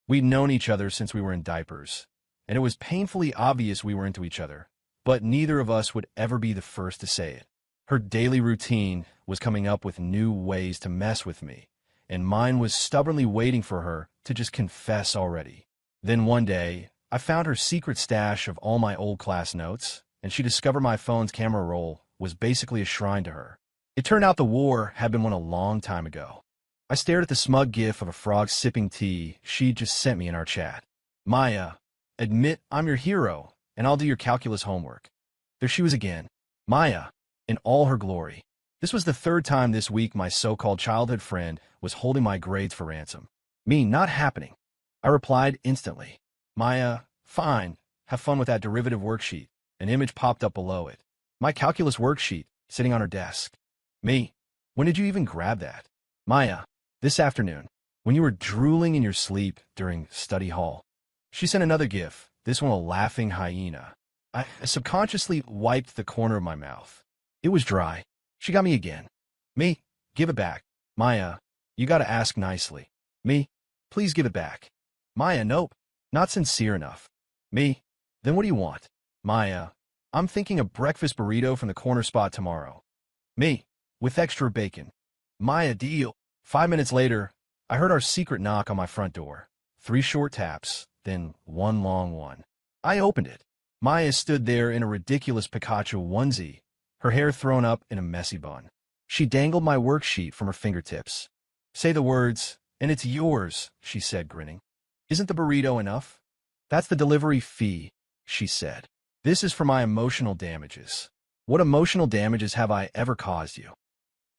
We'd known each other since we were in diapers, and it was painfully obvious we were into each other, but neither of us would ever be the first to say it. Her daily routine was coming up with new ways to mess with me, and mine was stubbornly waiting for her to just confess already. Then one day, I found her secret stash of all my old class notes, and she discovered my phone's camera roll was basically a shrine to her. It turned out the war had been won a long time ago. I stared at the smug gif of a frog sipping tea she'd just sent me in our chat. Maya, admit I'm your hero, and I'll do your calculus homework. There she was again. Maya, in all her glory. This was the third time this week my so-called childhood friend was holding my grades for ransom. Me, not happening. I replied instantly. Maya, fine, have fun with that derivative worksheet. An image popped up below it. My calculus worksheet, sitting on her desk. Me, when did you even grab that? Maya, this afternoon, when you were drooling in your sleep during study hall. She sent another gif, this one a laughing hyena. I subconsciously wiped the corner of my mouth. It was dry. She got me again. Me, give it back. Maya, you gotta ask nicely. Me, please give it back. Maya, nope, not sincere enough. Me, then what do you want? Maya, I'm thinking a breakfast burrito from the corner spot tomorrow. Me, with extra bacon. Maya, deal. 5 minutes later, I heard our secret knock on my front door. 3 short taps, then one long one. I opened it. Maya stood there in a ridiculous Pikachu onesie, her hair thrown up in a messy bun. She dangled my worksheet from her fingertips. Say the words, and it's yours, she said, grinning. Isn't the burrito enough? That's the delivery fee, she said. This is for my emotional damages. What emotional damages have I ever caused you?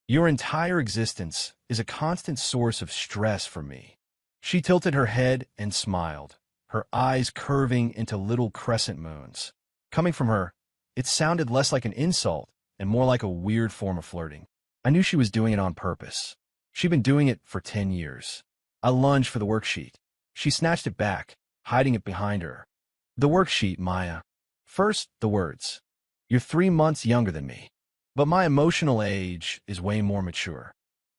Your entire existence is a constant source of stress for me. She tilted her head and smiled, her eyes curving into little crescent moons. Coming from her, it sounded less like an insult and more like a weird form of flirting. I knew she was doing it on purpose. She'd been doing it for 10 years. I lunged for the worksheet. She snatched it back, hiding it behind her. The worksheet, Maya. First, the words. You're 3 months younger than me. But my emotional age is way more mature.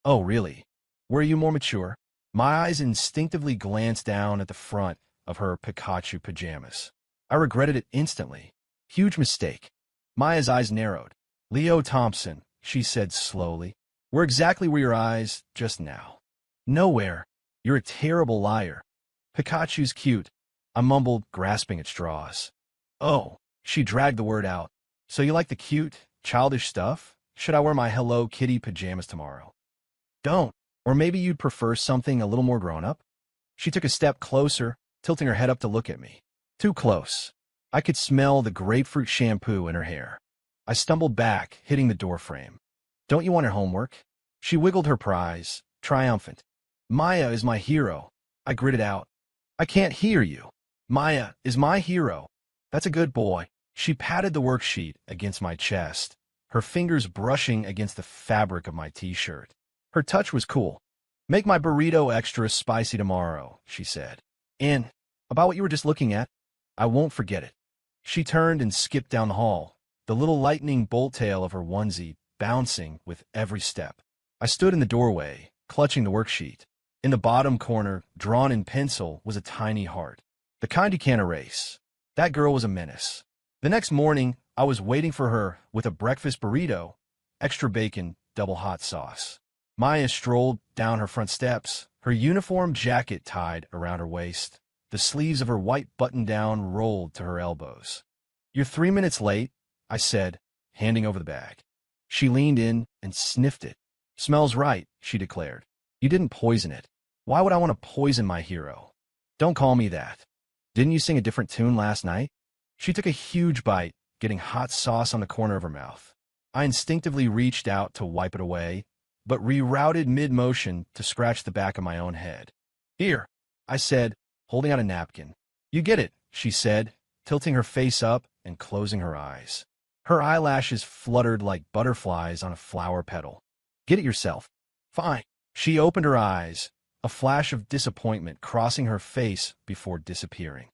Oh, really? Were you more mature? My eyes instinctively glanced down at the front of her Pikachu pajamas. I regretted it instantly. Huge mistake. Maya's eyes narrowed. Leo Thompson, she said slowly. We're exactly where your eyes just now. Nowhere. You're a terrible liar. Pikachu's cute. I mumbled, grasping at straws. Oh, she dragged the word out. So you like the cute, childish stuff? Should I wear my Hello Kitty pajamas tomorrow? Don't. Or maybe you'd prefer something a little more grown-up? She took a step closer, tilting her head up to look at me. Too close. I could smell the grapefruit shampoo in her hair. I stumbled back, hitting the doorframe. Don't you want her homework? She wiggled her prize, triumphant. Maya is my hero. I gritted out. I can't hear you. Maya is my hero. That's a good boy. She patted the worksheet against my chest, her fingers brushing against the fabric of my t-shirt. Her touch was cool. Make my burrito extra spicy tomorrow, she said. And about what you were just looking at, I won't forget it. She turned and skipped down the hall, the little lightning bolt tail of her onesie bouncing with every step. I stood in the doorway, clutching the worksheet. In the bottom corner, drawn in pencil, was a tiny heart. The kind you can't erase. That girl was a menace. The next morning, I was waiting for her with a breakfast burrito, extra bacon, double hot sauce. Maya strolled down her front steps, her uniform jacket tied around her waist. The sleeves of her white button-down rolled to her elbows. You're 3 minutes late, I said, handing over the bag. She leaned in and sniffed it. Smells right, she declared. You didn't poison it. Why would I want to poison my hero? Don't call me that. Didn't you sing a different tune last night? She took a huge bite, getting hot sauce on the corner of her mouth. I instinctively reached out to wipe it away, but rerouted mid-motion to scratch the back of my own head. Here, I said, holding out a napkin. You get it, she said, tilting her face up and closing her eyes. Her eyelashes fluttered like butterflies on a flower petal. Get it yourself. Fine. She opened her eyes, a flash of disappointment crossing her face before disappearing.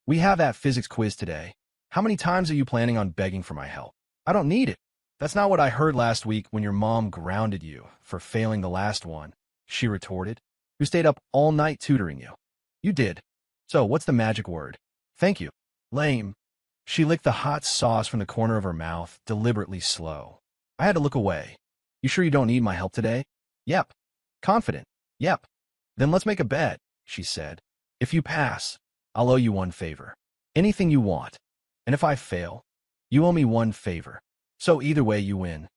We have that physics quiz today. How many times are you planning on begging for my help? I don't need it. That's not what I heard last week when your mom grounded you for failing the last one, she retorted. Who stayed up all night tutoring you? You did. So, what's the magic word? Thank you. Lame. She licked the hot sauce from the corner of her mouth, deliberately slow. I had to look away. You sure you don't need my help today? Yep. Confident. Yep. Then let's make a bet, she said. If you pass, I'll owe you one favor. Anything you want. And if I fail, you owe me one favor. So either way, you win.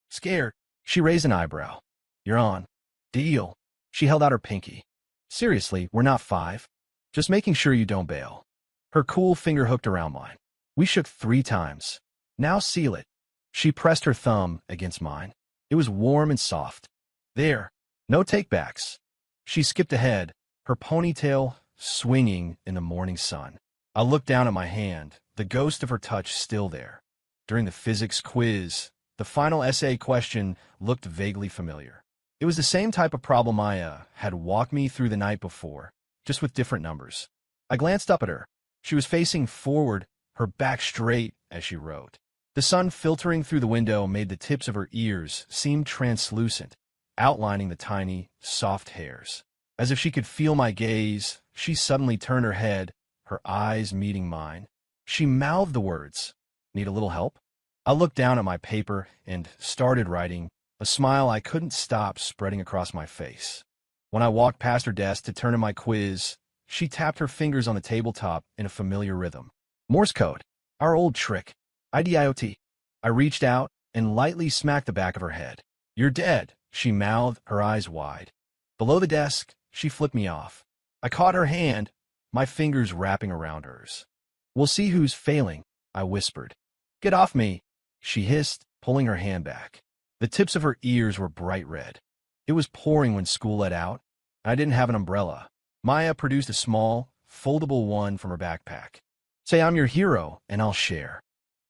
Scared, she raised an eyebrow. You're on. Deal. She held out her pinky. Seriously, we're not five. Just making sure you don't bail. Her cool finger hooked around mine. We shook 3 times. Now seal it. She pressed her thumb against mine. It was warm and soft. There. No takebacks. She skipped ahead, her ponytail swinging in the morning sun. I looked down at my hand, the ghost of her touch still there. During the physics quiz, the final essay question looked vaguely familiar. It was the same type of problem Maya had walked me through the night before, just with different numbers. I glanced up at her. She was facing forward, her back straight as she wrote. The sun filtering through the window made the tips of her ears seem translucent, outlining the tiny, soft hairs. As if she could feel my gaze, she suddenly turned her head, her eyes meeting mine. She mouthed the words, "Need a little help?" I looked down at my paper and started writing, a smile I couldn't stop spreading across my face. When I walked past her desk to turn in my quiz, she tapped her fingers on the tabletop in a familiar rhythm. Morse code, our old trick. IDIOT. I reached out and lightly smacked the back of her head. You're dead, she mouthed, her eyes wide. Below the desk, she flipped me off. I caught her hand, my fingers wrapping around hers. We'll see who's failing, I whispered. Get off me, she hissed, pulling her hand back. The tips of her ears were bright red. It was pouring when school let out. I didn't have an umbrella. Maya produced a small, foldable one from her backpack. Say I'm your hero, and I'll share.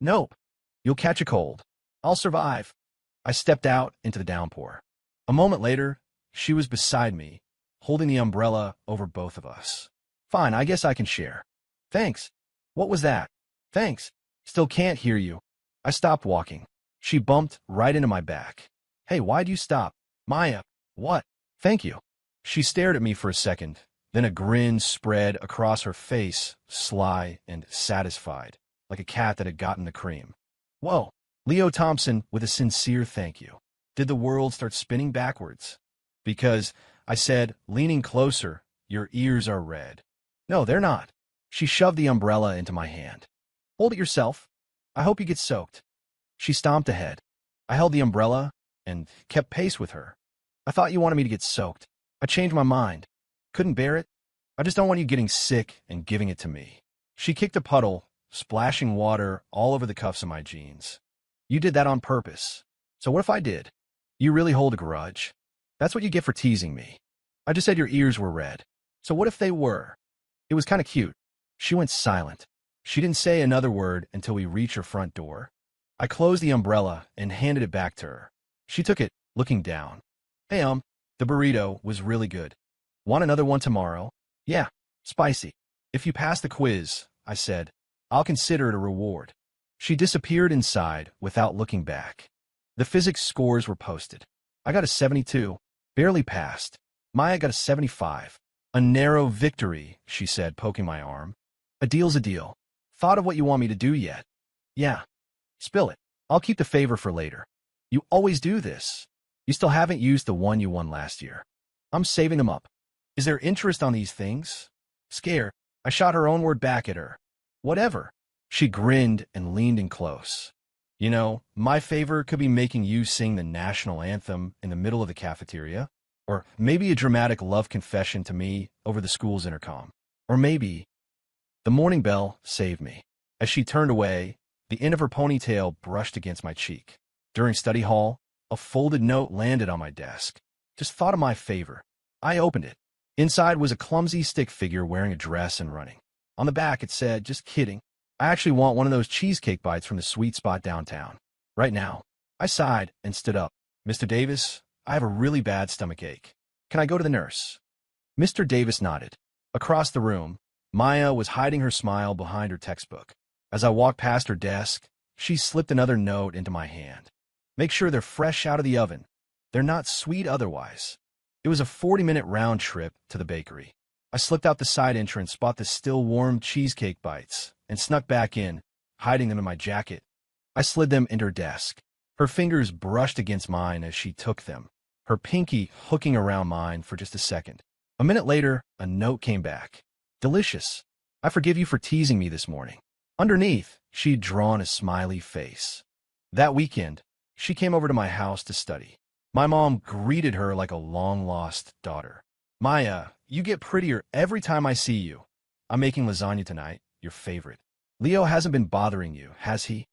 Nope. You'll catch a cold. I'll survive. I stepped out into the downpour. A moment later, she was beside me, holding the umbrella over both of us. Fine, I guess I can share. Thanks. What was that? Thanks. Still can't hear you. I stopped walking. She bumped right into my back. Hey, why'd you stop? Maya, what? Thank you. She stared at me for a second, then a grin spread across her face, sly and satisfied, like a cat that had gotten the cream. Whoa, Leo Thompson with a sincere thank you. Did the world start spinning backwards? Because, I said, leaning closer, your ears are red. No, they're not. She shoved the umbrella into my hand. Hold it yourself. I hope you get soaked. She stomped ahead. I held the umbrella and kept pace with her. I thought you wanted me to get soaked. I changed my mind. Couldn't bear it. I just don't want you getting sick and giving it to me. She kicked a puddle, splashing water all over the cuffs of my jeans. You did that on purpose. So what if I did? You really hold a grudge? That's what you get for teasing me. I just said your ears were red. So what if they were? It was kind of cute. She went silent. She didn't say another word until we reached her front door. I closed the umbrella and handed it back to her. She took it, looking down. Hey, the burrito was really good. Want another one tomorrow? Yeah, spicy. If you pass the quiz, I said, I'll consider it a reward. She disappeared inside without looking back. The physics scores were posted. I got a 72, barely passed. Maya got a 75. A narrow victory, she said, poking my arm. A deal's a deal. Thought of what you want me to do yet? Yeah. Spill it. I'll keep the favor for later. You always do this. You still haven't used the one you won last year. I'm saving them up. Is there interest on these things? Scared, I shot her own word back at her. Whatever. She grinned and leaned in close. You know, my favor could be making you sing the national anthem in the middle of the cafeteria. Or maybe a dramatic love confession to me over the school's intercom. Or maybe... The morning bell saved me. As she turned away, the end of her ponytail brushed against my cheek. During study hall, a folded note landed on my desk. Just thought of my favor. I opened it. Inside was a clumsy stick figure wearing a dress and running. On the back it said, just kidding. I actually want one of those cheesecake bites from the sweet spot downtown. Right now. I sighed and stood up. Mr. Davis, I have a really bad stomach ache. Can I go to the nurse? Mr. Davis nodded. Across the room, Maya was hiding her smile behind her textbook. As I walked past her desk, she slipped another note into my hand. Make sure they're fresh out of the oven. They're not sweet otherwise. It was a 40-minute round trip to the bakery. I slipped out the side entrance, bought the still warm cheesecake bites, and snuck back in, hiding them in my jacket. I slid them into her desk. Her fingers brushed against mine as she took them, her pinky hooking around mine for just a second. A minute later, a note came back. Delicious. I forgive you for teasing me this morning. Underneath, she'd drawn a smiley face. That weekend, she came over to my house to study. My mom greeted her like a long-lost daughter. Maya, you get prettier every time I see you. I'm making lasagna tonight, your favorite. Leo hasn't been bothering you, has he?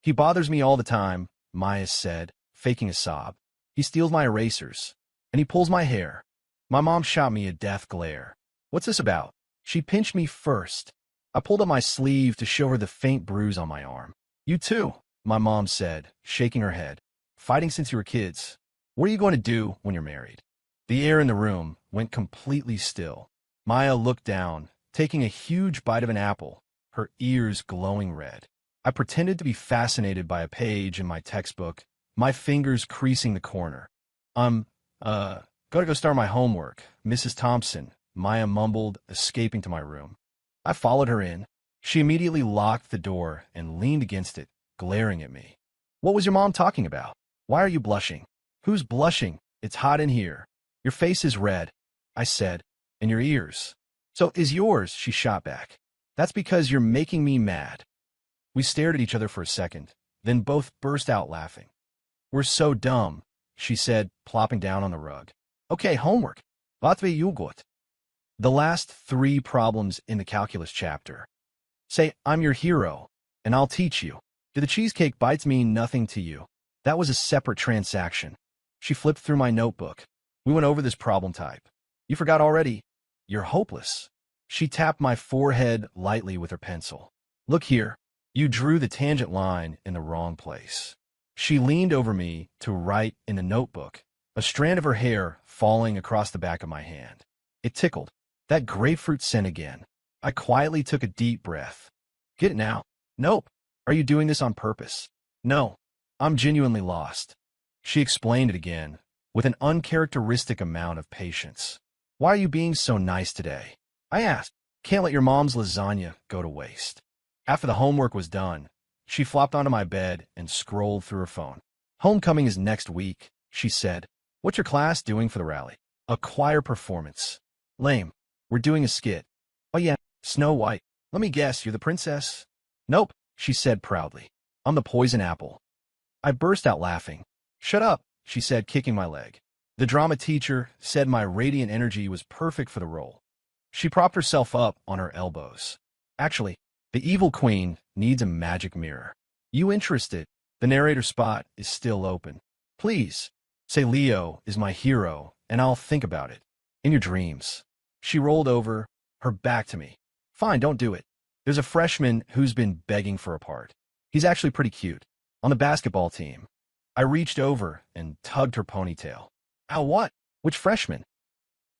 He bothers me all the time, Maya said, faking a sob. He steals my erasers, and he pulls my hair. My mom shot me a death glare. What's this about? She pinched me first. I pulled up my sleeve to show her the faint bruise on my arm. You too, my mom said, shaking her head. Fighting since you were kids. What are you going to do when you're married? The air in the room went completely still. Maya looked down, taking a huge bite of an apple, her ears glowing red. I pretended to be fascinated by a page in my textbook, my fingers creasing the corner. Gotta go start my homework, Mrs. Thompson, Maya mumbled, escaping to my room. I followed her in. She immediately locked the door and leaned against it, glaring at me. What was your mom talking about? Why are you blushing? Who's blushing? It's hot in here. Your face is red, I said, and your ears. So is yours, she shot back. That's because you're making me mad. We stared at each other for a second, then both burst out laughing. We're so dumb, she said, plopping down on the rug. Okay, homework. Latvia Yugot. The last 3 problems in the calculus chapter. Say, I'm your hero, and I'll teach you. Do the cheesecake bites mean nothing to you? That was a separate transaction. She flipped through my notebook. We went over this problem type. You forgot already? You're hopeless. She tapped my forehead lightly with her pencil. Look here. You drew the tangent line in the wrong place. She leaned over me to write in the notebook, a strand of her hair falling across the back of my hand. It tickled. That grapefruit scent again. I quietly took a deep breath. Get it now? Nope. Are you doing this on purpose? No. I'm genuinely lost. She explained it again, with an uncharacteristic amount of patience. Why are you being so nice today? I asked. Can't let your mom's lasagna go to waste. After the homework was done, she flopped onto my bed and scrolled through her phone. Homecoming is next week, she said. What's your class doing for the rally? A choir performance. Lame. We're doing a skit. Oh yeah, Snow White. Let me guess, you're the princess? Nope, she said proudly. I'm the poison apple. I burst out laughing. Shut up, she said, kicking my leg. The drama teacher said my radiant energy was perfect for the role. She propped herself up on her elbows. Actually, the evil queen needs a magic mirror. You interested? The narrator spot is still open. Please, say Leo is my hero, and I'll think about it. In your dreams. She rolled over, her back to me. Fine, don't do it. There's a freshman who's been begging for a part. He's actually pretty cute. On the basketball team. I reached over and tugged her ponytail. Ow, what? Which freshman?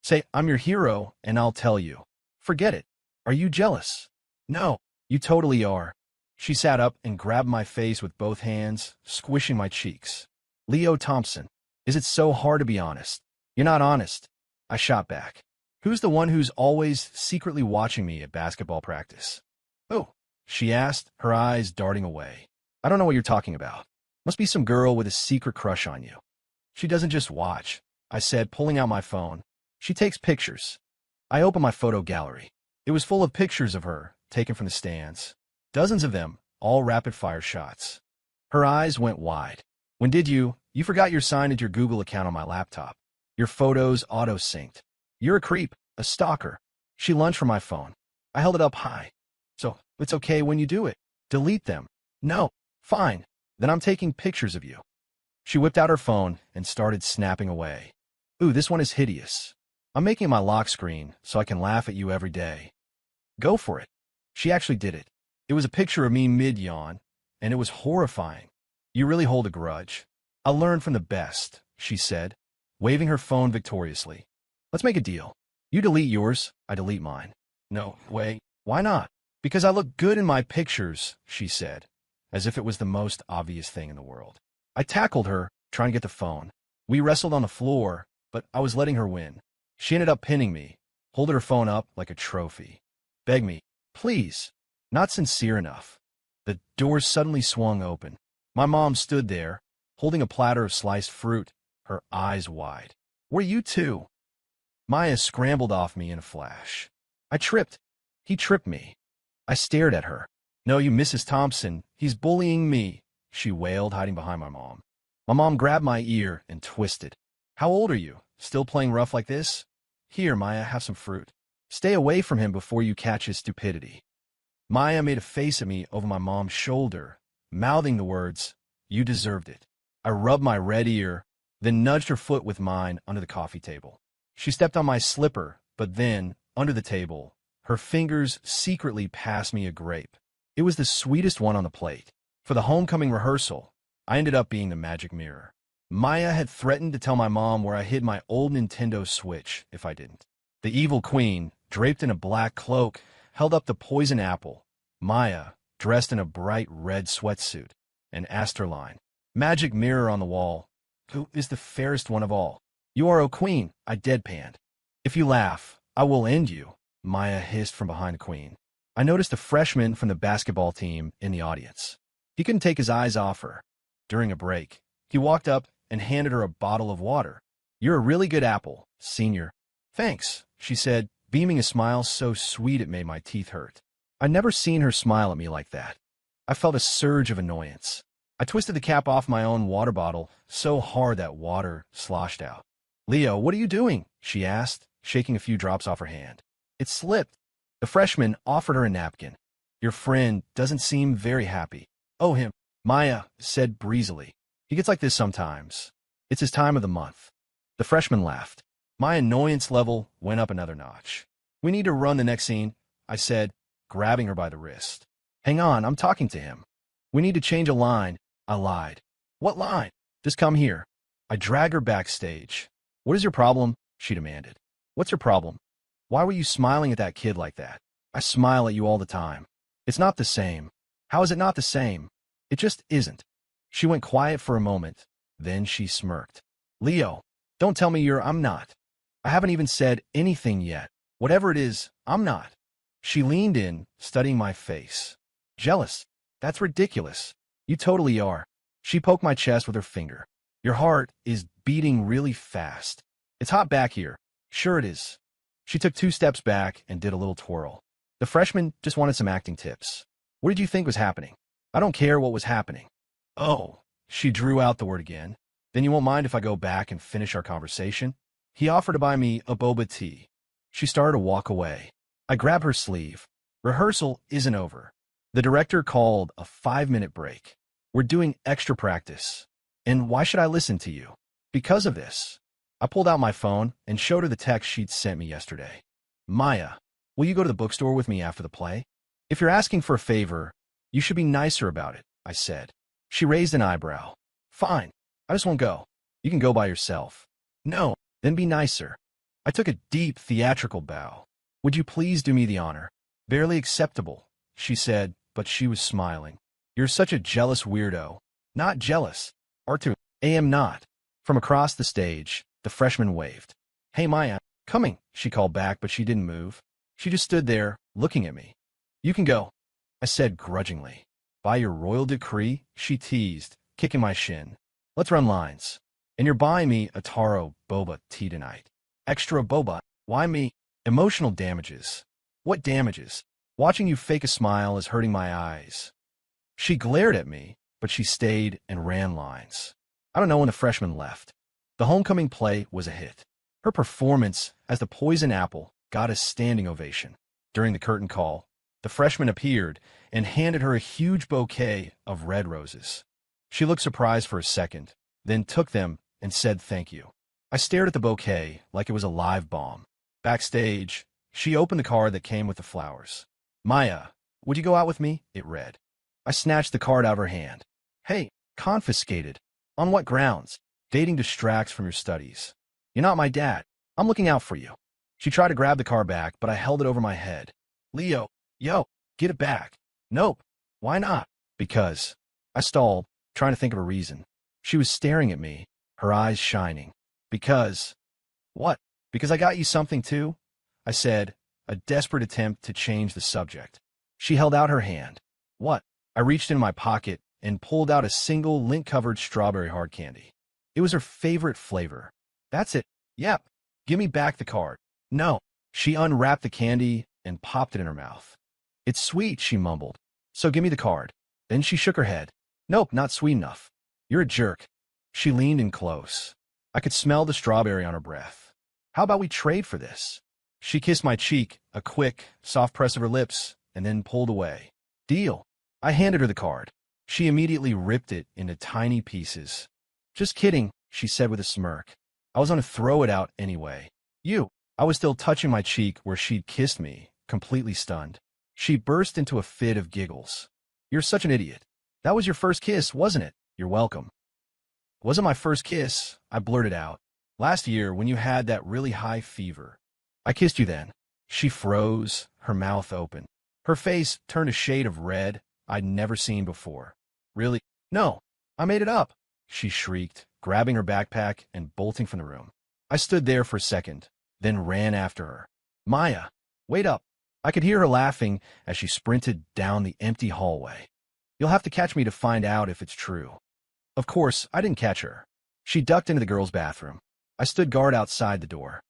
Say, I'm your hero, and I'll tell you. Forget it. Are you jealous? No, you totally are. She sat up and grabbed my face with both hands, squishing my cheeks. Leo Thompson, is it so hard to be honest? You're not honest. I shot back. Who's the one who's always secretly watching me at basketball practice? Oh, she asked, her eyes darting away. I don't know what you're talking about. Must be some girl with a secret crush on you. She doesn't just watch, I said, pulling out my phone. She takes pictures. I opened my photo gallery. It was full of pictures of her, taken from the stands. Dozens of them, all rapid-fire shots. Her eyes went wide. When did you forgot your sign at your Google account on my laptop. Your photos auto-synced. You're a creep, a stalker. She lunged for my phone. I held it up high. So, it's okay when you do it. Delete them. No, fine. Then I'm taking pictures of you. She whipped out her phone and started snapping away. Ooh, this one is hideous. I'm making my lock screen so I can laugh at you every day. Go for it. She actually did it. It was a picture of me mid-yawn, and it was horrifying. You really hold a grudge. I'll learn from the best, she said, waving her phone victoriously. Let's make a deal. You delete yours, I delete mine. No way. Why not? Because I look good in my pictures, she said, as if it was the most obvious thing in the world. I tackled her, trying to get the phone. We wrestled on the floor, but I was letting her win. She ended up pinning me, holded her phone up like a trophy. Begged me, please. Not sincere enough. The doors suddenly swung open. My mom stood there, holding a platter of sliced fruit, her eyes wide. Were you too? Maya scrambled off me in a flash. I tripped. He tripped me. I stared at her. No, you Mrs. Thompson, he's bullying me, she wailed, hiding behind my mom. My mom grabbed my ear and twisted. How old are you? Still playing rough like this? Here, Maya, have some fruit. Stay away from him before you catch his stupidity. Maya made a face at me over my mom's shoulder, mouthing the words, you deserved it. I rubbed my red ear, then nudged her foot with mine under the coffee table. She stepped on my slipper, but then, under the table, her fingers secretly passed me a grape. It was the sweetest one on the plate. For the homecoming rehearsal, I ended up being the magic mirror. Maya had threatened to tell my mom where I hid my old Nintendo Switch if I didn't. The evil queen, draped in a black cloak, held up the poison apple. Maya, dressed in a bright red sweatsuit, and asked her line. Magic mirror on the wall. Who is the fairest one of all? You are, O queen, I deadpanned. If you laugh, I will end you, Maya hissed from behind the queen. I noticed a freshman from the basketball team in the audience. He couldn't take his eyes off her. During a break, he walked up and handed her a bottle of water. You're a really good apple, senior. Thanks, she said, beaming a smile so sweet it made my teeth hurt. I'd never seen her smile at me like that. I felt a surge of annoyance. I twisted the cap off my own water bottle so hard that water sloshed out. Leo, what are you doing? She asked, shaking a few drops off her hand. It slipped. The freshman offered her a napkin. Your friend doesn't seem very happy. Oh, him, Maya said breezily. He gets like this sometimes. It's his time of the month. The freshman laughed. My annoyance level went up another notch. We need to run the next scene, I said, grabbing her by the wrist. Hang on, I'm talking to him. We need to change a line, I lied. What line? Just come here. I dragged her backstage. What is your problem? She demanded. What's your problem? Why were you smiling at that kid like that? I smile at you all the time. It's not the same. How is it not the same? It just isn't. She went quiet for a moment. Then she smirked. Leo, don't tell me I'm not. I haven't even said anything yet. Whatever it is, I'm not. She leaned in, studying my face. Jealous? That's ridiculous. You totally are. She poked my chest with her finger. Your heart is beating really fast. It's hot back here. Sure it is. She took 2 steps back and did a little twirl. The freshman just wanted some acting tips. What did you think was happening? I don't care what was happening. Oh, she drew out the word again. Then you won't mind if I go back and finish our conversation? He offered to buy me a boba tea. She started to walk away. I grabbed her sleeve. Rehearsal isn't over. The director called a 5-minute break. We're doing extra practice. And why should I listen to you? Because of this. I pulled out my phone and showed her the text she'd sent me yesterday. Maya, will you go to the bookstore with me after the play? If you're asking for a favor, you should be nicer about it, I said. She raised an eyebrow. Fine, I just won't go. You can go by yourself. No, then be nicer. I took a deep theatrical bow. Would you please do me the honor? Barely acceptable, she said, but she was smiling. You're such a jealous weirdo. Not jealous. Artur, I am not. From across the stage, the freshman waved. Hey Maya, coming, she called back, but she didn't move. She just stood there, looking at me. You can go, I said grudgingly. By your royal decree, she teased, kicking my shin. Let's run lines. And you're buying me a taro boba tea tonight. Extra boba, why me? Emotional damages. What damages? Watching you fake a smile is hurting my eyes. She glared at me, but she stayed and ran lines. I don't know when the freshman left. The homecoming play was a hit. Her performance as the poison apple got a standing ovation. During the curtain call, the freshman appeared and handed her a huge bouquet of red roses. She looked surprised for a second, then took them and said thank you. I stared at the bouquet like it was a live bomb. Backstage, she opened the card that came with the flowers. Maya, would you go out with me? It read. I snatched the card out of her hand. Hey, confiscated. On what grounds? Dating distracts from your studies. You're not my dad. I'm looking out for you. She tried to grab the card back, but I held it over my head. Leo, yo, get it back. Nope. Why not? Because. I stalled, trying to think of a reason. She was staring at me, her eyes shining. Because. What? Because I got you something too? I said, a desperate attempt to change the subject. She held out her hand. What? I reached in my pocket and pulled out a single lint-covered strawberry hard candy. It was her favorite flavor. That's it. Yep. Give me back the card. No. She unwrapped the candy and popped it in her mouth. It's sweet, she mumbled. So give me the card. Then she shook her head. Nope, not sweet enough. You're a jerk. She leaned in close. I could smell the strawberry on her breath. How about we trade for this? She kissed my cheek, a quick, soft press of her lips, and then pulled away. Deal. I handed her the card. She immediately ripped it into tiny pieces. Just kidding, she said with a smirk. I was going to throw it out anyway. You. I was still touching my cheek where she'd kissed me, completely stunned. She burst into a fit of giggles. You're such an idiot. That was your first kiss, wasn't it? You're welcome. Wasn't my first kiss, I blurted out. Last year, when you had that really high fever. I kissed you then. She froze, her mouth open. Her face turned a shade of red I'd never seen before. Really? No, I made it up, she shrieked, grabbing her backpack and bolting from the room. I stood there for a second, then ran after her. Maya, wait up. I could hear her laughing as she sprinted down the empty hallway. You'll have to catch me to find out if it's true. Of course, I didn't catch her. She ducked into the girls' bathroom. I stood guard outside the door.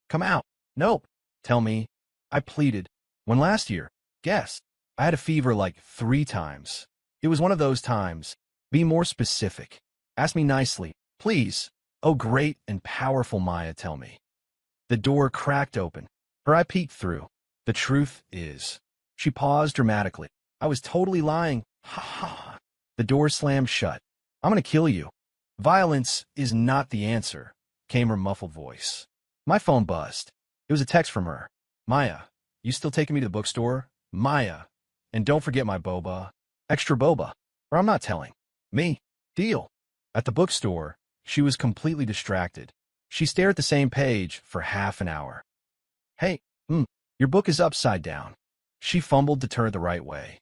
Come out. Nope. Tell me. I pleaded. When last year? Guess. I had a fever like 3 times. It was one of those times. Be more specific. Ask me nicely. Please. Oh, great and powerful Maya, tell me. The door cracked open. Her eye peeked through. The truth is. She paused dramatically. I was totally lying. Ha ha. The door slammed shut. I'm gonna kill you. Violence is not the answer, came her muffled voice. My phone buzzed. It was a text from her. Maya, you still taking me to the bookstore? Maya. And don't forget my boba. Extra boba. Or I'm not telling. Me. Deal. At the bookstore, she was completely distracted. She stared at the same page for half an hour. Hey, your book is upside down. She fumbled to turn it the right way.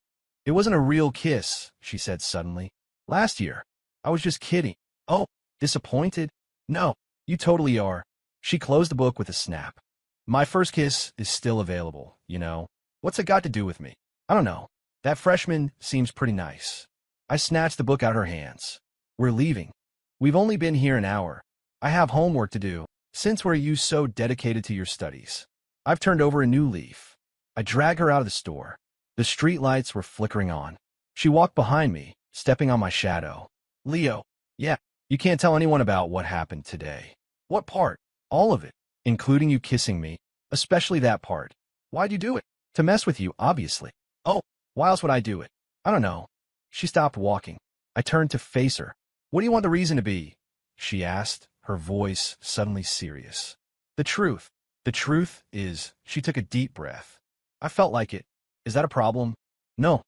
It wasn't a real kiss, she said suddenly. Last year. I was just kidding. Oh, disappointed? No, you totally are. She closed the book with a snap. My first kiss is still available, you know. What's it got to do with me? I don't know. That freshman seems pretty nice. I snatched the book out of her hands. We're leaving. We've only been here an hour. I have homework to do. Since were you so dedicated to your studies? I've turned over a new leaf. I dragged her out of the store. The street lights were flickering on. She walked behind me, stepping on my shadow. Leo, yeah, you can't tell anyone about what happened today. What part? All of it, including you kissing me, especially that part. Why'd you do it? To mess with you, obviously. Oh, why else would I do it? I don't know. She stopped walking. I turned to face her. What do you want the reason to be? She asked, her voice suddenly serious. The truth. The truth is, she took a deep breath. I felt like it. Is that a problem? No.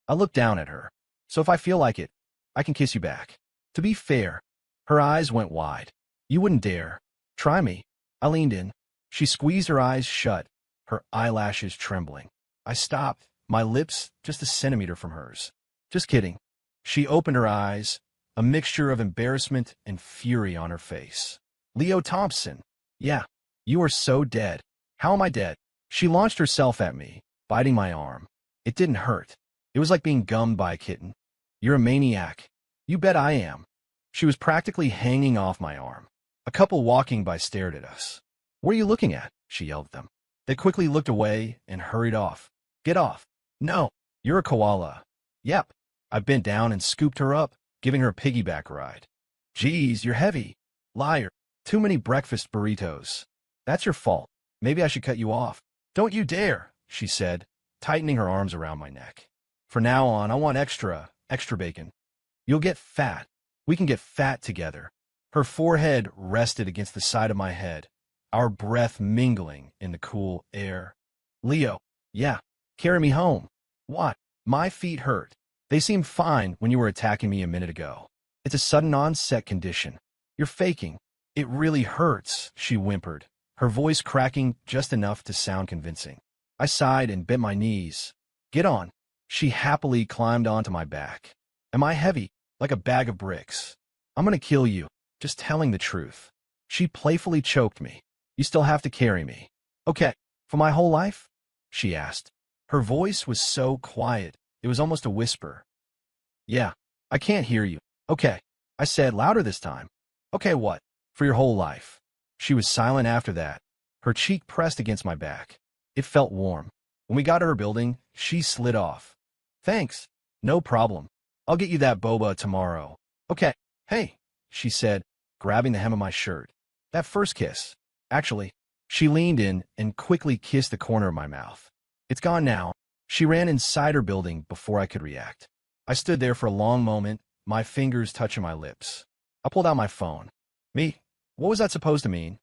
I looked down at her. So if I feel like it, I can kiss you back. To be fair, her eyes went wide. You wouldn't dare. Try me. I leaned in. She squeezed her eyes shut, her eyelashes trembling. I stopped, my lips just a centimeter from hers. Just kidding. She opened her eyes, a mixture of embarrassment and fury on her face. Leo Thompson. Yeah, you are so dead. How am I dead? She launched herself at me, biting my arm. It didn't hurt. It was like being gummed by a kitten. You're a maniac. You bet I am. She was practically hanging off my arm. A couple walking by stared at us. What are you looking at? She yelled at them. They quickly looked away and hurried off. Get off. No, you're a koala. Yep. I bent down and scooped her up, giving her a piggyback ride. Geez, you're heavy. Liar. Too many breakfast burritos. That's your fault. Maybe I should cut you off. Don't you dare, she said, tightening her arms around my neck. From now on, I want extra bacon. You'll get fat. We can get fat together. Her forehead rested against the side of my head, our breath mingling in the cool air. Leo, yeah, carry me home. What? My feet hurt. They seemed fine when you were attacking me a minute ago. It's a sudden onset condition. You're faking. It really hurts, she whimpered, her voice cracking just enough to sound convincing. I sighed and bent my knees. Get on. She happily climbed onto my back. Am I heavy? Like a bag of bricks. I'm gonna kill you. Just telling the truth. She playfully choked me. You still have to carry me. Okay, For my whole life? She asked. Her voice was so quiet, it was almost a whisper. Yeah, I can't hear you. Okay, I said louder this time. Okay, what? For your whole life. She was silent after that, her cheek pressed against my back. It felt warm. When we got to her building, she slid off. Thanks. No problem. I'll get you that boba tomorrow. Okay. Hey, she said, grabbing the hem of my shirt. That first kiss. Actually, she leaned in and quickly kissed the corner of my mouth. It's gone now. She ran inside her building before I could react. I stood there for a long moment, my fingers touching my lips. I pulled out my phone. Me? What was that supposed to mean?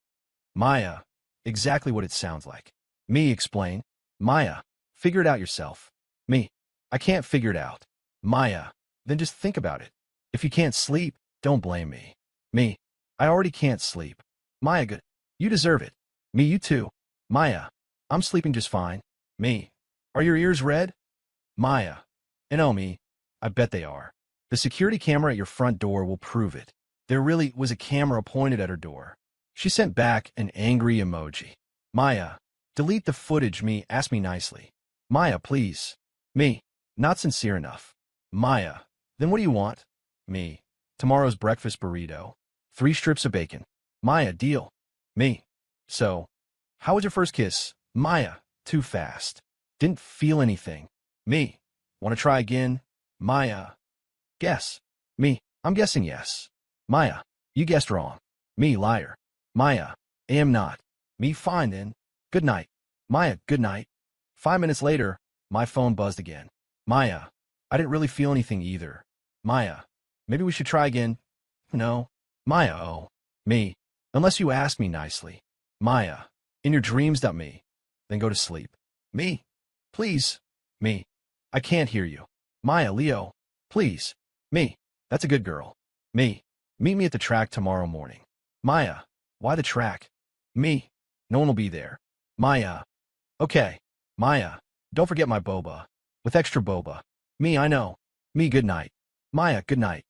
Maya. Exactly what it sounds like. Me, explain. Maya. Figure it out yourself. Me. I can't figure it out. Maya. Then just think about it. If you can't sleep, don't blame me. Me. I already can't sleep. Maya, good. You deserve it. Me, you too. Maya. I'm sleeping just fine. Me. Are your ears red? Maya. And oh, me. I bet they are. The security camera at your front door will prove it. There really was a camera pointed at her door. She sent back an angry emoji. Maya. Delete the footage, me. Ask me nicely. Maya, please. Me. Not sincere enough. Maya. Then what do you want? Me. Tomorrow's breakfast burrito. 3 strips of bacon. Maya, deal. Me. So, how was your first kiss? Maya. Too fast. Didn't feel anything. Me. Want to try again? Maya. Guess. Me. I'm guessing yes. Maya. You guessed wrong. Me, liar. Maya. Am not. Me, fine then. Good night. Maya, good night. 5 minutes later, my phone buzzed again. Maya. I didn't really feel anything either. Maya. Maybe we should try again. No. Maya, oh. Me. Unless you ask me nicely. Maya. In your dreams, me. Then go to sleep. Me. Please. Me. I can't hear you. Maya, Leo. Please. Me. That's a good girl. Me. Meet me at the track tomorrow morning. Maya. Why the track? Me. No one will be there. Maya. Okay. Maya. Don't forget my boba. With extra boba. Me, I know. Me, good night. Maya, good night.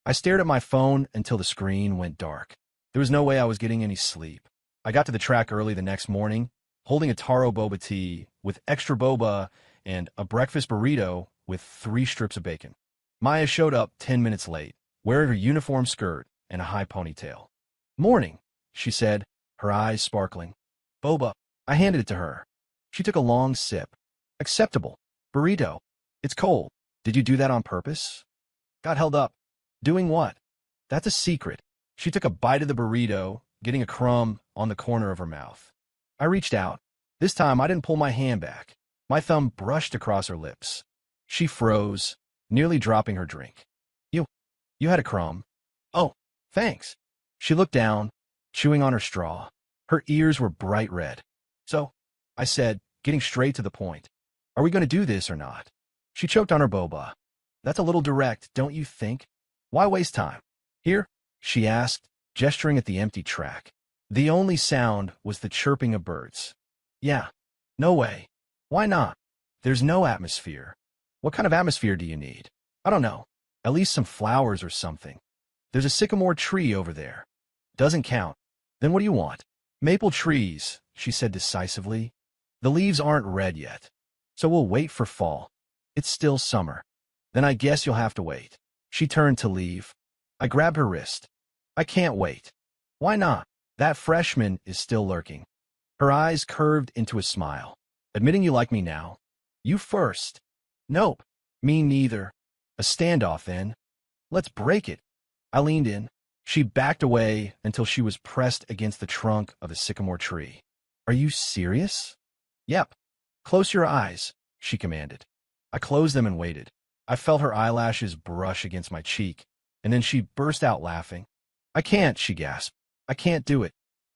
I stared at my phone until the screen went dark. There was no way I was getting any sleep. I got to the track early the next morning, holding a taro boba tea with extra boba and a breakfast burrito with 3 strips of bacon. Maya showed up 10 minutes late, wearing her uniform skirt and a high ponytail. Morning, she said, her eyes sparkling. Boba. I handed it to her. She took a long sip. Acceptable. Burrito. It's cold. Did you do that on purpose? Got held up. Doing what? That's a secret. She took a bite of the burrito, getting a crumb on the corner of her mouth. I reached out. This time I didn't pull my hand back. My thumb brushed across her lips. She froze, nearly dropping her drink. You had a crumb. Oh, thanks. She looked down, chewing on her straw. Her ears were bright red. So, I said, getting straight to the point. Are we going to do this or not? She choked on her boba. That's a little direct, don't you think? Why waste time? Here? She asked, gesturing at the empty track. The only sound was the chirping of birds. Yeah. No way. Why not? There's no atmosphere. What kind of atmosphere do you need? I don't know. At least some flowers or something. There's a sycamore tree over there. Doesn't count. Then what do you want? Maple trees, she said decisively. The leaves aren't red yet. So we'll wait for fall. It's still summer. Then I guess you'll have to wait. She turned to leave. I grabbed her wrist. I can't wait. Why not? That freshman is still lurking. Her eyes curved into a smile. Admitting you like me now? You first. Nope. Me neither. A standoff then. Let's break it. I leaned in. She backed away until she was pressed against the trunk of the sycamore tree. Are you serious? Yep. Close your eyes, she commanded. I closed them and waited. I felt her eyelashes brush against my cheek, and then she burst out laughing. I can't, she gasped. I can't do it.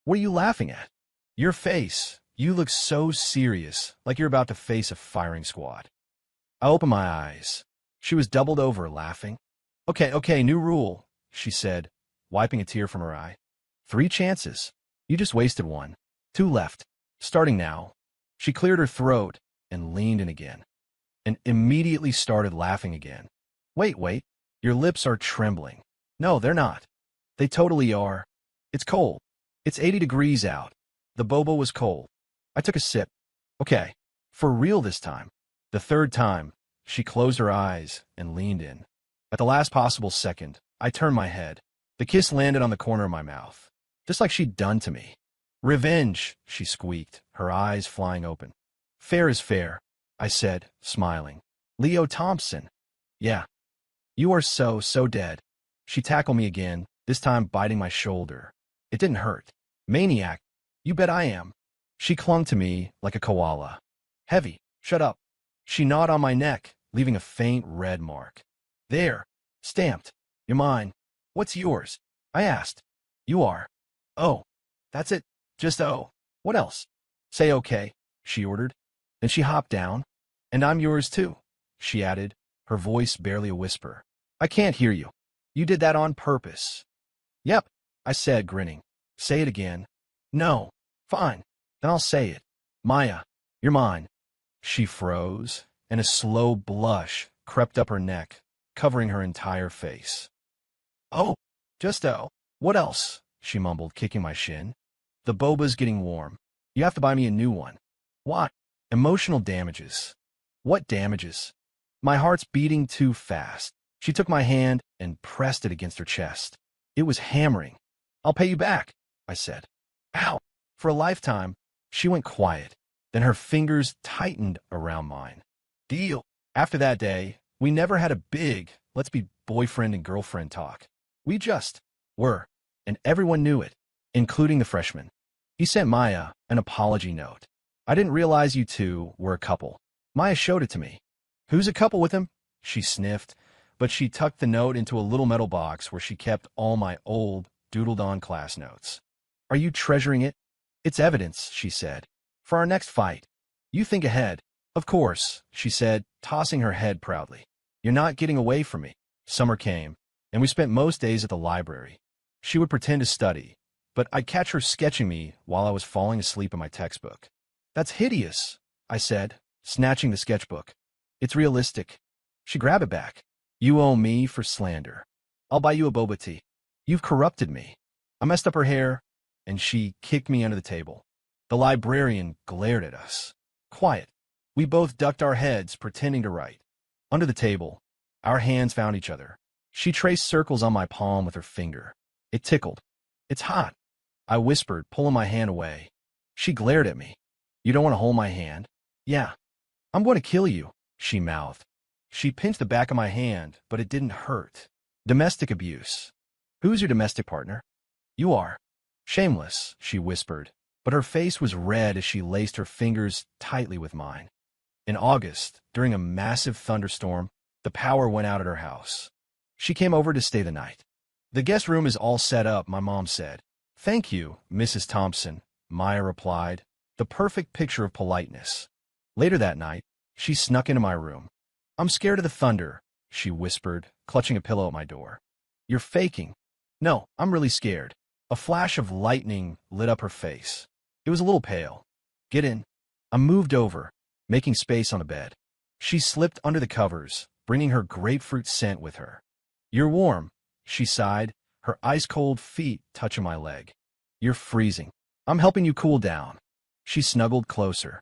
What are you laughing at? Your face. You look so serious, like you're about to face a firing squad. I opened my eyes. She was doubled over, laughing. Okay, new rule, she said, wiping a tear from her eye. 3 chances. You just wasted 1. 2 left. Starting now. She cleared her throat and leaned in again, and immediately started laughing again. Wait. Your lips are trembling. No, they're not. They totally are. It's cold. It's 80 degrees out. The boba was cold. I took a sip. Okay, for real this time. The third time, she closed her eyes and leaned in. At the last possible second, I turned my head. The kiss landed on the corner of my mouth, just like she'd done to me. Revenge, she squeaked, her eyes flying open. Fair is fair, I said, smiling. Leo Thompson. Yeah, you are so dead. She tackled me again, this time biting my shoulder. It didn't hurt. Maniac, you bet I am. She clung to me like a koala. Heavy, shut up. She gnawed on my neck, leaving a faint red mark. There, stamped. You're mine. What's yours? I asked. You are. Oh, that's it. Just oh. What else? Say okay, she ordered. Then she hopped down. And I'm yours too, she added, her voice barely a whisper. I can't hear you. You did that on purpose. Yep, I said, grinning. Say it again. No. Fine. Then I'll say it. Maya, you're mine. She froze, and a slow blush crept up her neck, covering her entire face. Oh, just oh. What else? She mumbled, kicking my shin. The boba's getting warm. You have to buy me a new one. Why? Emotional damages. What damages? My heart's beating too fast. She took my hand and pressed it against her chest. It was hammering. I'll pay you back, I said. Ow! For a lifetime. She went quiet. Then her fingers tightened around mine. Deal. After that day, we never had a big, let's be boyfriend and girlfriend talk. We just were, and everyone knew it, including the freshman. He sent Maya an apology note. I didn't realize you two were a couple. Maya showed it to me. Who's a couple with him? She sniffed, but she tucked the note into a little metal box where she kept all my old, doodled-on class notes. Are you treasuring it? It's evidence, she said. For our next fight. You think ahead. Of course, she said, tossing her head proudly. You're not getting away from me. Summer came, and we spent most days at the library. She would pretend to study, but I'd catch her sketching me while I was falling asleep in my textbook. That's hideous, I said, snatching the sketchbook. It's realistic. She grabbed it back. You owe me for slander. I'll buy you a boba tea. You've corrupted me. I messed up her hair, and she kicked me under the table. The librarian glared at us. Quiet. We both ducked our heads, pretending to write. Under the table, our hands found each other. She traced circles on my palm with her finger. It tickled. It's hot, I whispered, pulling my hand away. She glared at me. You don't want to hold my hand? Yeah. I'm going to kill you, she mouthed. She pinched the back of my hand, but it didn't hurt. Domestic abuse. Who's your domestic partner? You are. Shameless, she whispered, but her face was red as she laced her fingers tightly with mine. In August, during a massive thunderstorm, the power went out at her house. She came over to stay the night. The guest room is all set up, my mom said. Thank you, Mrs. Thompson, Maya replied, the perfect picture of politeness. Later that night, she snuck into my room. I'm scared of the thunder, she whispered, clutching a pillow at my door. You're faking. No, I'm really scared. A flash of lightning lit up her face. It was a little pale. Get in. I moved over, making space on the bed. She slipped under the covers, bringing her grapefruit scent with her. You're warm, she sighed, her ice-cold feet touching my leg. You're freezing. I'm helping you cool down. She snuggled closer.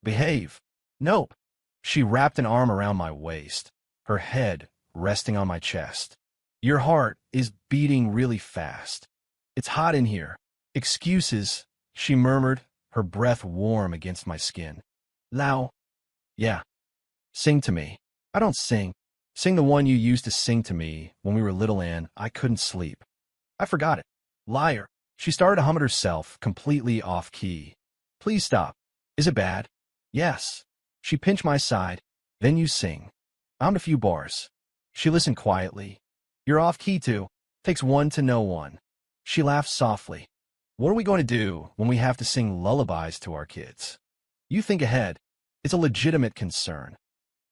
Behave. Nope. She wrapped an arm around my waist, her head resting on my chest. Your heart is beating really fast. It's hot in here. Excuses, she murmured, her breath warm against my skin. Lao. Yeah. Sing to me. I don't sing. Sing the one you used to sing to me when we were little and I couldn't sleep. I forgot it. Liar. She started to hum it herself, completely off key. Please stop. Is it bad? Yes. She pinched my side. Then you sing. I'm a few bars. She listened quietly. You're off key too. Takes one to know one. She laughed softly. What are we going to do when we have to sing lullabies to our kids? You think ahead. It's a legitimate concern.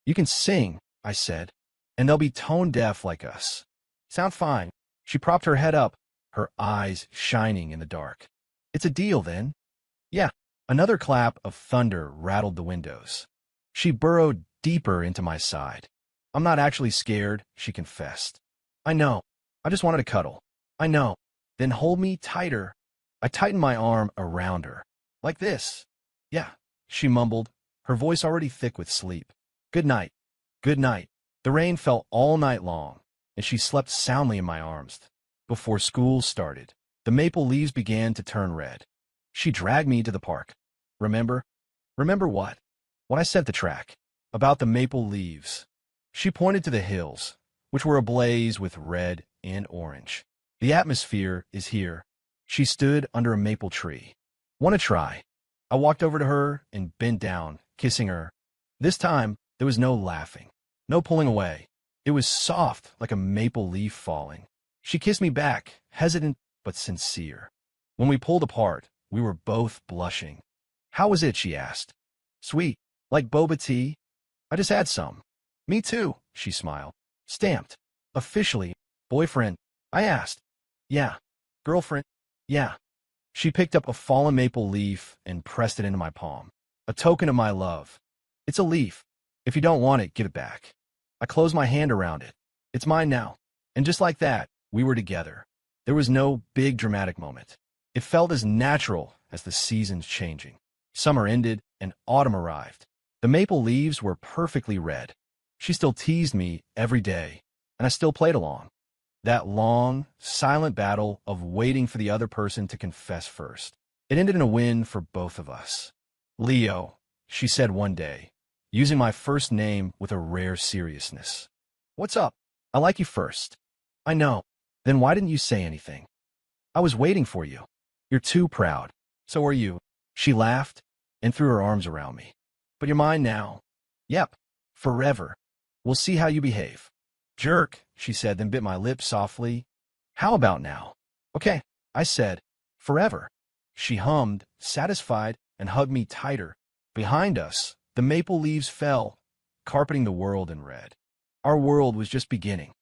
You can sing, I said, and they'll be tone deaf like us. Sound fine. She propped her head up, her eyes shining in the dark. It's a deal then. Yeah. Another clap of thunder rattled the windows. She burrowed deeper into my side. I'm not actually scared, she confessed. I know. I just wanted to cuddle. I know. Then hold me tighter. I tightened my arm around her. Like this. Yeah, she mumbled, her voice already thick with sleep. Good night. Good night. The rain fell all night long, and she slept soundly in my arms. Before school started, the maple leaves began to turn red. She dragged me to the park. Remember? Remember what? What I said at the track. About the maple leaves. She pointed to the hills, which were ablaze with red and orange. The atmosphere is here. She stood under a maple tree. Want to try? I walked over to her and bent down, kissing her. This time, there was no laughing, no pulling away. It was soft, like a maple leaf falling. She kissed me back, hesitant but sincere. When we pulled apart, we were both blushing. How was it, she asked. Sweet, like boba tea? I just had some. Me too, she smiled. Stamped. Officially, boyfriend? I asked. Yeah. Girlfriend? Yeah. She picked up a fallen maple leaf and pressed it into my palm. A token of my love. It's a leaf. If you don't want it, give it back. I closed my hand around it. It's mine now. And just like that, we were together. There was no big dramatic moment. It felt as natural as the seasons changing. Summer ended and autumn arrived. The maple leaves were perfectly red. She still teased me every day, and I still played along. That long, silent battle of waiting for the other person to confess first. It ended in a win for both of us. Leo, she said one day, using my first name with a rare seriousness. What's up? I like you first. I know. Then why didn't you say anything? I was waiting for you. You're too proud. So are you. She laughed and threw her arms around me. But you're mine now. Yep. Forever. We'll see how you behave. Jerk, she said, then bit my lip softly. How about now? Okay, I said. Forever. She hummed, satisfied, and hugged me tighter. Behind us, the maple leaves fell, carpeting the world in red. Our world was just beginning.